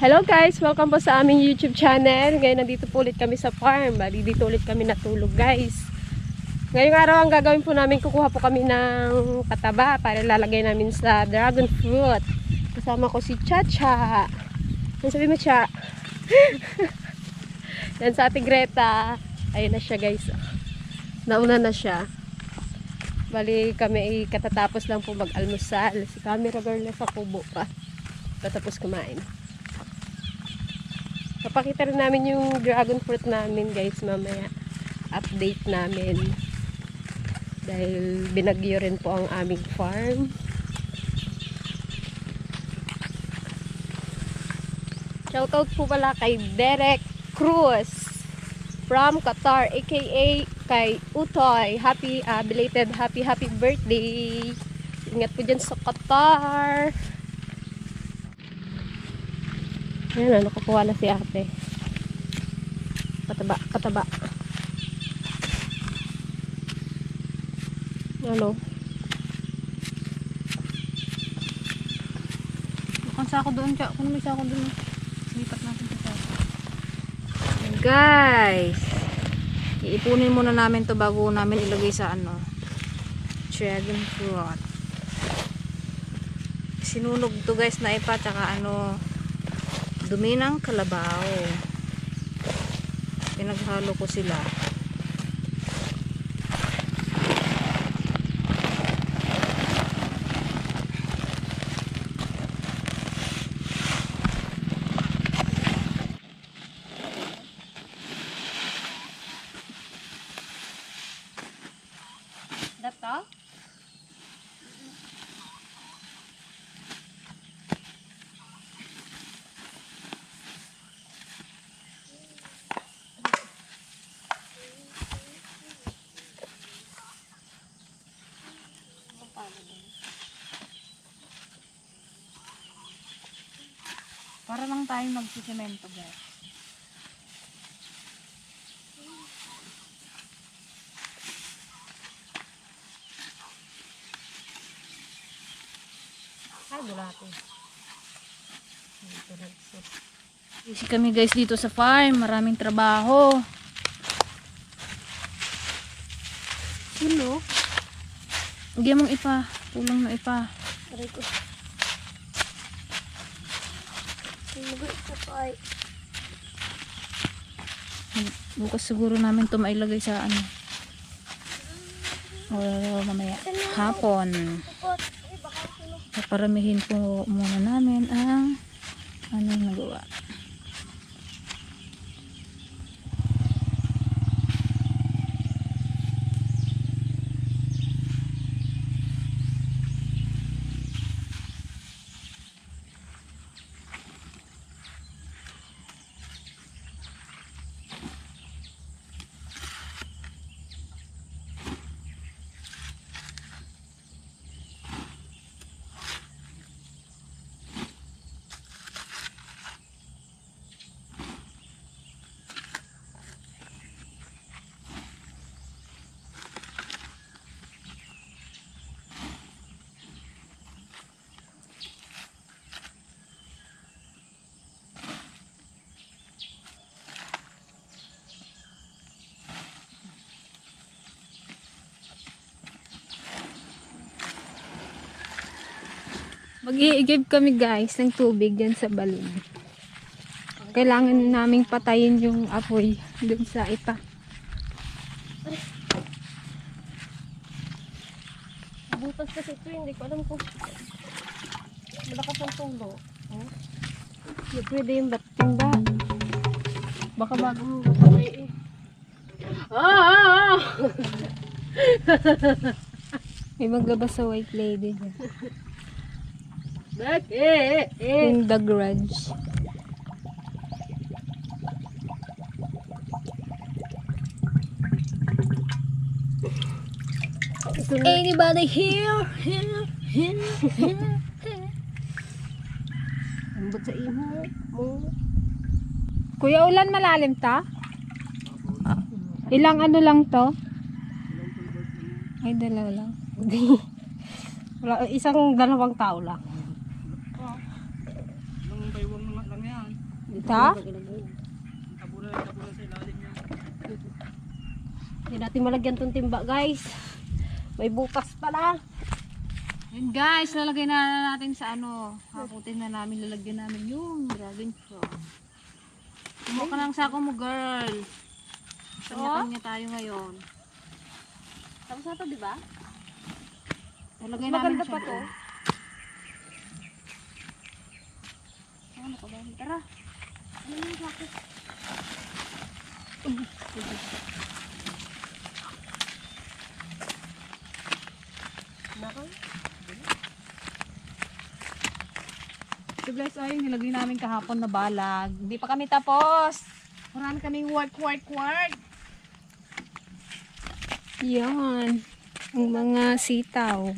Hello guys! Welcome po sa aming YouTube channel. Ngayon nandito po ulit kami sa farm. Bali dito ulit kami natulog guys. Ngayong araw ang gagawin po namin, kukuha po kami ng pataba para lalagay namin sa dragon fruit. Kasama ko si Chacha. Yan, sabi mo Cha. Yan sa Ate Greta. Ayun na siya guys. Nauna na siya. Bali kami ay katatapos lang po mag-almusal. Si camera girl na sa kubo pa. Tatapos kumain. Papakita rin namin yung dragon fruit namin guys mamaya. Update namin. Dahil binagyo rin po ang aming farm. Shoutout po pala kay Derek Cruz from Qatar, aka kay Utoy. Belated happy birthday. Ingat po dyan sa Qatar. Ayan, nakukuha na si ate. Pataba. Ano? Kung sako doon, kung may sako doon, lipat natin sa sako. Guys! Iipunin muna namin to bago namin ilagay sa dragon fruit. Sinunog to guys na ipa, tsaka dumi ng kalabaw. Pinaghalo ko sila. Dato? Para lang tayo magsisemento guys. Ay, bulate. Busy kami guys dito sa farm. Maraming trabaho. Sino? Hindi mong ipa. Tulong na ipa. Aray ko. Bukas siguro namin to mailagay sa o mamaya hapon. Paparamihin po muna namin ang nagawa. Mag-i-give kami guys ng tubig dyan sa balon. Kailangan naming patayin yung apoy dun sa ipa. Butas kasi ito, hindi ko alam kung malakas ang tulo. Oh. Hindi pwede yung bating ba? Baka bagong batay eh. May maglabas sa white lady dyan. Yung The Grudge. Anybody here? Ambot sa imo mo. Kuya, ulan malalim ta? Ilang lang to? Ay, dalawa lang. Wala, isang dalawang tao lang. Nang baywang lang yan. Ha? Hindi natin malagyan tong timba guys. May butas pala. Yun guys, lalagay na natin sa ano. Hakutin na namin, lalagyan namin yung dragon fruit. Kumuha ka ng sako mo, girl. Kanya-kanya tayo ngayon. Tapos na to, di ba? Lalagay namin Maganda siya pa to. doon. Ano ka ba? Tara. Ano yung sako? So guys, ay, nilagay namin kahapon na balag. Hindi pa kami tapos. Marami kaming work. Yan. Ang mga sitaw.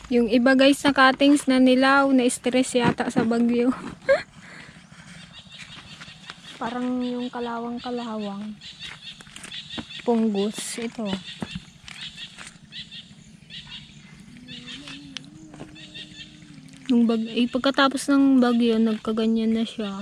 Yung iba guys na cuttings na nilaw, na stress yata sa bagyo. Parang yung kalawang-kalawang. Punggos ito. Nung pagkatapos ng bagyo, nagkaganyan na siya.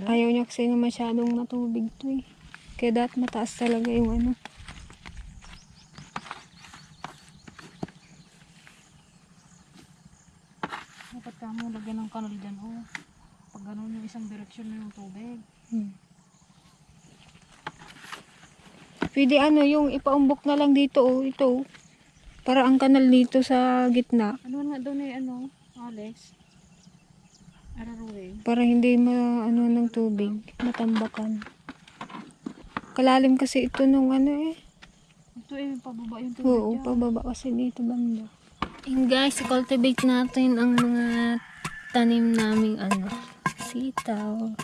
Ayaw niya kasi na masyadong matubig to eh. Kaya dapat mataas talaga yung ano. Dapat ka mo lagyan ng kanal dyan, oh. Pag ganun yung isang direksyon na yung tubig. Pwede ano, yung ipaumbok na lang dito, oh. Ito, oh. Para ang kanal dito sa gitna. Ano nga doon eh, ano, Alex? Araruhin. Para hindi ano ng tubig, matambakan. Kalalim kasi ito nung ano eh. Ito eh, pababa yung tubig Oo, dyan. pababa kasi dito banda. And guys, cultivate natin ang mga tanim naming ano, sitaw.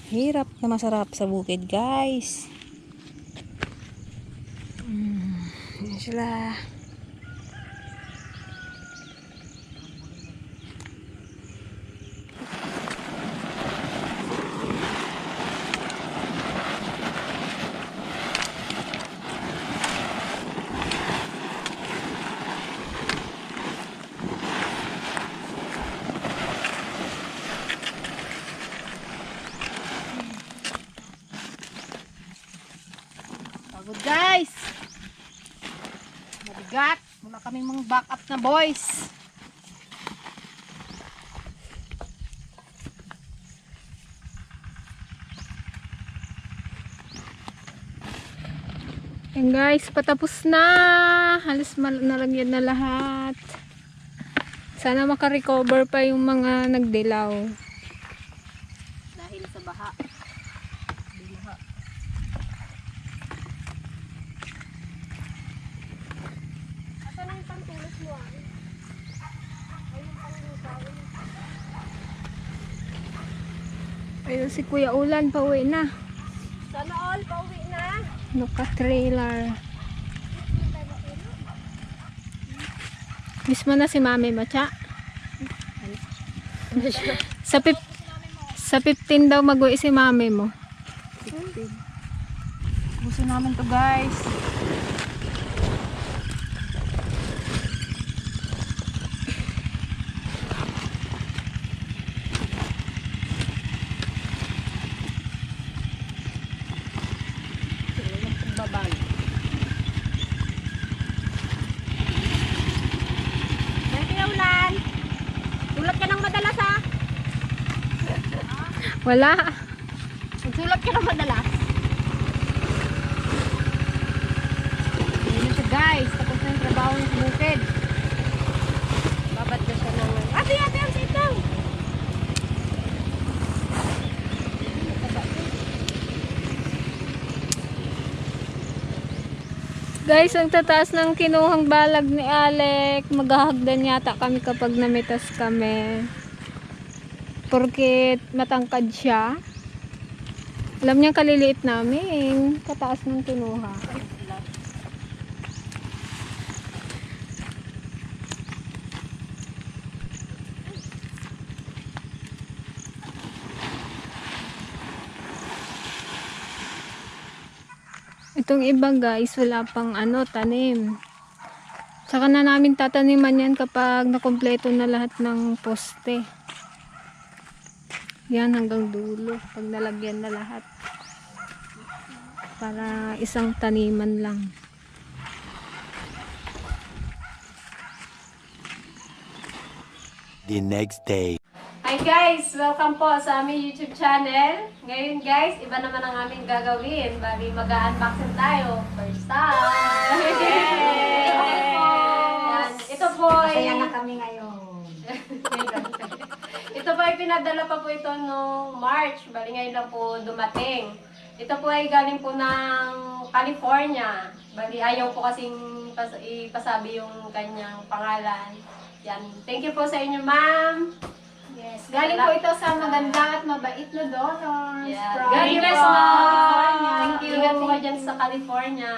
Hirap na masarap sa bukid, guys. Yan sila. Pagod guys. Mabigat. Wala kaming mga backup na boys. And guys, patapos na. Halos nalagyan na lahat. Sana makarecover pa yung mga nagdilaw. Dahil sa baha. Biluha. Asan yung pantulot mo ah? Ayun si Kuya Ulan, pauwi na. Sana all, pauwi na. Naka-trailer. Miss mo na si mami mo, Cha? Sa 15 daw mag-uwi si mami mo. Gusto namin to guys. Sulat ka ng madalas ha. Wala. Sulat ka ng madalas. Ayun siya guys. Tapos na yung trabaho niya sa bukid. Babad na siya ng... Ate, ang sitaw. Guys, ang tataas ng kinuhang balag ni Alec. Maghahagdan yata kami kapag namitas kami. Porkit matangkad siya. Alam niya kaliliit namin. Kataas ng kinuha. Itong iba guys, wala pang tanim. Saka na namin tataniman yan kapag nakompleto na lahat ng poste. Yan hanggang dulo. Pag nalagyan na lahat. Para isang taniman lang. The next day. Hi guys! Welcome po sa aming YouTube channel. Ngayon guys, iba naman ang aming gagawin. Bali, mag-unboxing tayo. First time! Yay! Yan. Ito po ay... Kaya na kami ngayon. Ito po ay pinadala pa po ito noong March. Bali, ngayon lang po dumating. Ito po ay galing po ng California. Bali, ayaw po kasing ipasabi yung kanyang pangalan. Yan. Thank you po sa inyo, ma'am. Yes, galing po ito sa maganda at mabait na donors. Yeah. From God bless, California. ma'am. Thank you. Ingat po kayo dyan sa California.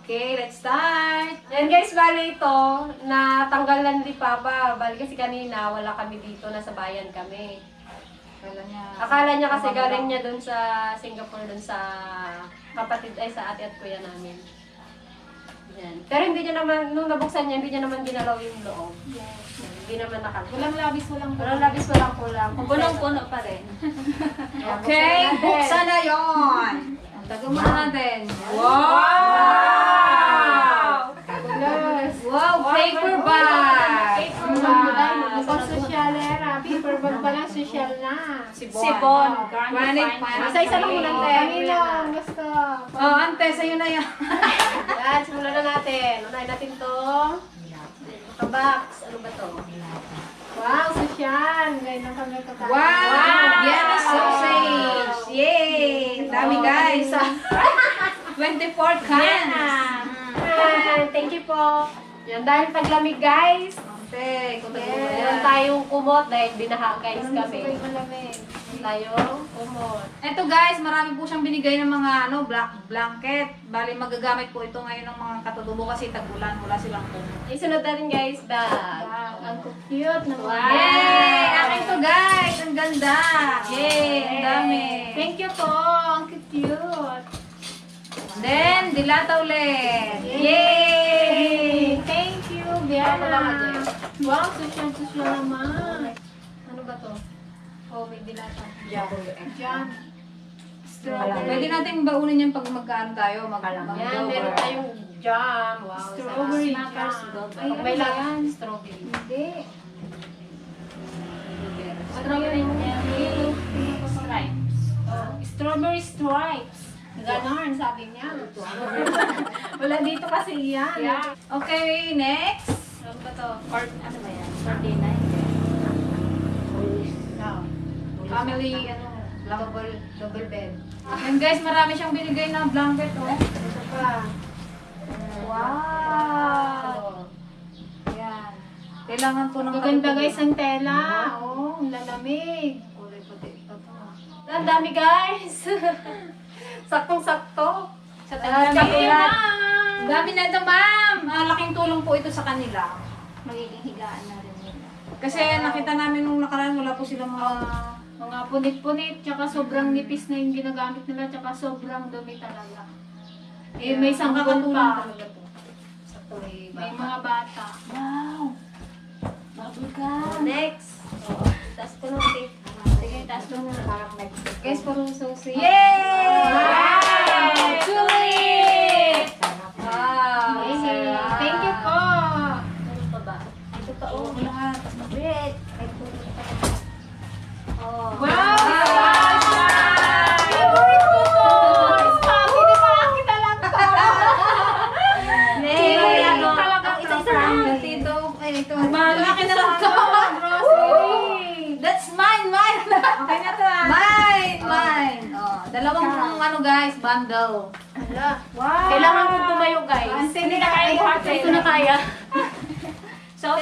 Okay, let's start. Yan guys, bali ito, natanggalan ni Papa. Bali kasi kanina, wala kami dito, nasa bayan kami. Akala niya kasi galing niya dun sa Singapore, dun sa kapatid, ay sa ate at kuya namin. Yan. Pero hindi niya naman, nung nabuksan niya, hindi niya naman ginalaw yung loob. Yan. Hindi naman nakagawa. Walang labis, walang Walang labis, walang kulang. Punong-puno pa rin. Okay, Buksan na yon. Tago muna natin. Wow! Wow, paper bag. Paper bag. Mukhang sosyalera. Paper bag pa lang, sosyal na. Sipon. Isa-isa lang muna tayo. Kanino gusto? Oh, ante, sa'yo na yan. Yan, simulan na natin. Unahin natin to. Box. Ano ba to? Wow, sosyal. Ngayon lang kami kakain. Wow! Yummy sausage! Yay! Dami guys! 24 cans! Yan, thank you po. Yan, dahil paglamig guys. Ante, kung Meron tayong kumot dahil binaha guys kami. Malamig. Tayong kumot. Eto guys, marami po siyang binigay ng mga blanket. Bali, magagamit po ito ngayon ng mga katutubo kasi tag-ulan. Wala silang puno. Isunod natin guys, bag. Wow, ang cute na mga. Yay! Akin to guys! Ang ganda! Yay! Ang dami! Thank you po. Ang cute. Then, dilata ulit! Yay! Thank you, Ako lang, Biana. Ajay. Wow, sosyal naman. Ano ba to? Oh, may dilata. Jam. Pwede natin baunin yan pag magkaan tayo. Yan, meron tayong jam. Wow, Strawberry sarap. jam. Pag may lahat, strawberry. Hindi. Strawberry Stripes. Strawberry stripes. Ganon, sabi niya. Wala dito kasi yan. Yeah. Okay, next. Ano ba to? Ano ba yan? Sardina. Family, Double bed. And guys, marami siyang binigay na blanket, oh. Ito pa. Wow! Yan. Kailangan po ng Maganda guys ang tela. Oh, ang lalamig. Kulay puti. Ang dami guys. Saktong-sakto. Sa Thank you, tagulan. ma'am! Dami na ito, ma'am! Laking tulong po ito sa kanila. magiging higaan na rin nila. Kasi nakita namin nung nakaraan, wala po silang Mga punit-punit, tsaka sobrang nipis na yung ginagamit nila, tsaka sobrang dumi talaga. Eh, may sanggol pa. talaga to. Sa tuloy May mga bata. Wow! Bubble gum! Next. Taas ko nung tip. Sige, taas ko nung parang Guys, parang susi. Yay! Wow! Sweet! Wow! Yay! Thank you po! Ano pa ba? Ito pa, oh, lahat. Wait! Ay, puno pa. Oh. Wow! Favorite ko to! Family pa kita lang to! Next! Talagang Isa-isa lang. Tito, ito. Malaki na lang to. That's mine! Okay na to ah. Mine! Oh, dalawang ano guys, bundle. Wow! Kailangan kong tumayo, guys. Hindi na kaya buhat. Ito na kaya. So,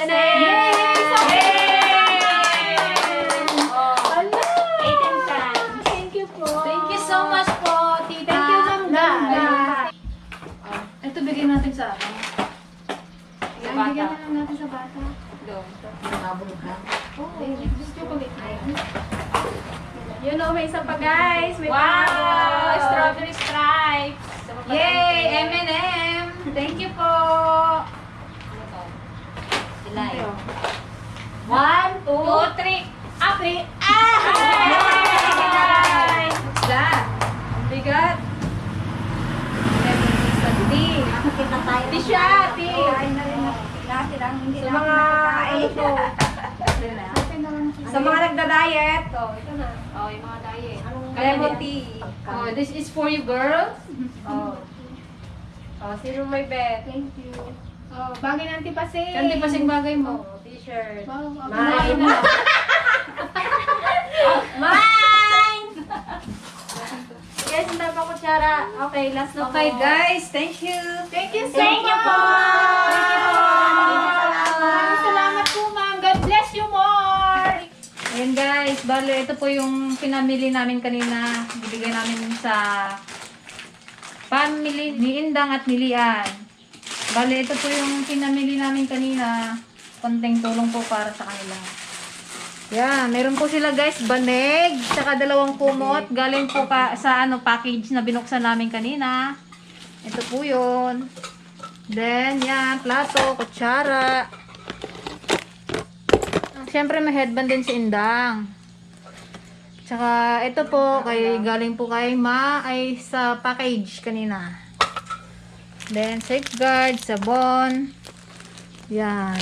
Thank you po. Thank you so much po, tita. Thank you, Ma'am Ganda. Ito bigyan natin sa ano. Yan, bigyan na lang natin sa bata. Bubble gum. Gusto ko ulit. Yun o, may isa pa, guys. May Wow! bundle. Strawberry stripes. Yay! M&M! Thank you po! Sila eh. 1, 2, 3. Apri! Ay! Isa. Ang bigat. Nakakita tayo. Di siya, di. Kain na rin natin ang hindi Sa namin mga, nakakain. ano to, sa mga nagda-diet. Oh, ito na. Oh, yung mga diet. Lemon tea. Oh, this is for you girls. Oh. Oh, sino may bet? Thank you. Oh, bagay ng antipasing. Kanti pa sing bagay mo. Oh, t-shirt. Wow, ako Mine. na. Mine! Guys, hindi pa kutsara. Okay, last na Okay po. guys, thank you. Thank you so Thank you much. po. Maraming salamat po, ma'am. God bless you more. Ayan guys, bale ito po yung pinamili namin kanina. Bibigay namin sa family ni Indang at ni Lian. Bale ito po yung pinamili namin kanina. Konting tulong po para sa kanila. Yan, meron po sila guys, banig, tsaka dalawang kumot. Galing po sa package na binuksan namin kanina. Ito po yun. Then, yan, plato, kutsara. Siyempre may headband din si Indang. Tsaka ito po, galing po kay Ma ay sa package kanina. Then, safeguard, sabon. Yan.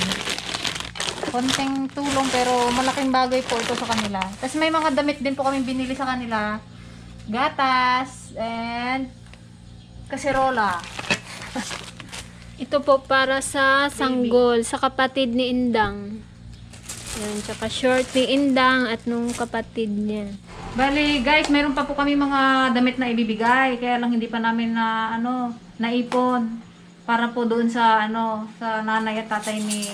Konting tulong pero malaking bagay po ito sa kanila. Tapos may mga damit din po kami binili sa kanila. Gatas and kaserola. Ito po para sa sanggol, sa kapatid ni Indang. Yan, tsaka short ni Indang at nung kapatid niya. Bali, guys, meron pa po kami mga damit na ibibigay. Kaya lang hindi pa namin naipon para po doon sa sa nanay at tatay ni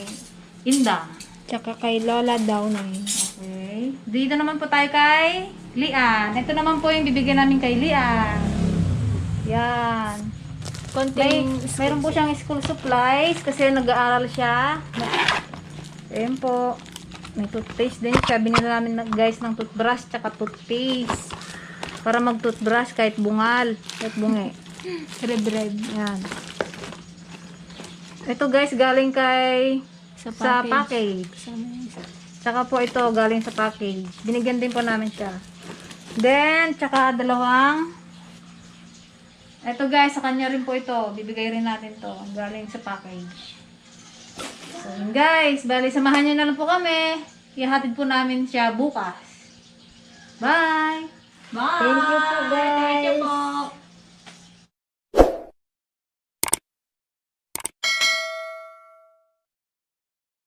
Indang. Tsaka kay Lola daw na yun. Okay. Dito naman po tayo kay Lian. Ito naman po yung bibigyan namin kay Lian. Yan. Mayroon po siyang school supplies kasi nag-aaral siya. Ayan po. May toothpaste din siya. Binili namin guys ng toothbrush tsaka toothpaste. Para mag-toothbrush kahit bungal. Kahit bungi. Red. Yan. Ito guys galing kay sa package. Tsaka po ito galing sa package. Binigyan din po namin siya. Then, tsaka dalawang ito guys, sa kanya rin po ito. Bibigay rin natin to. Galing sa package. So, yun guys. Bali, samahan nyo na lang po kami. Ihatid po namin siya bukas. Bye! Thank you po, guys. Thank you po.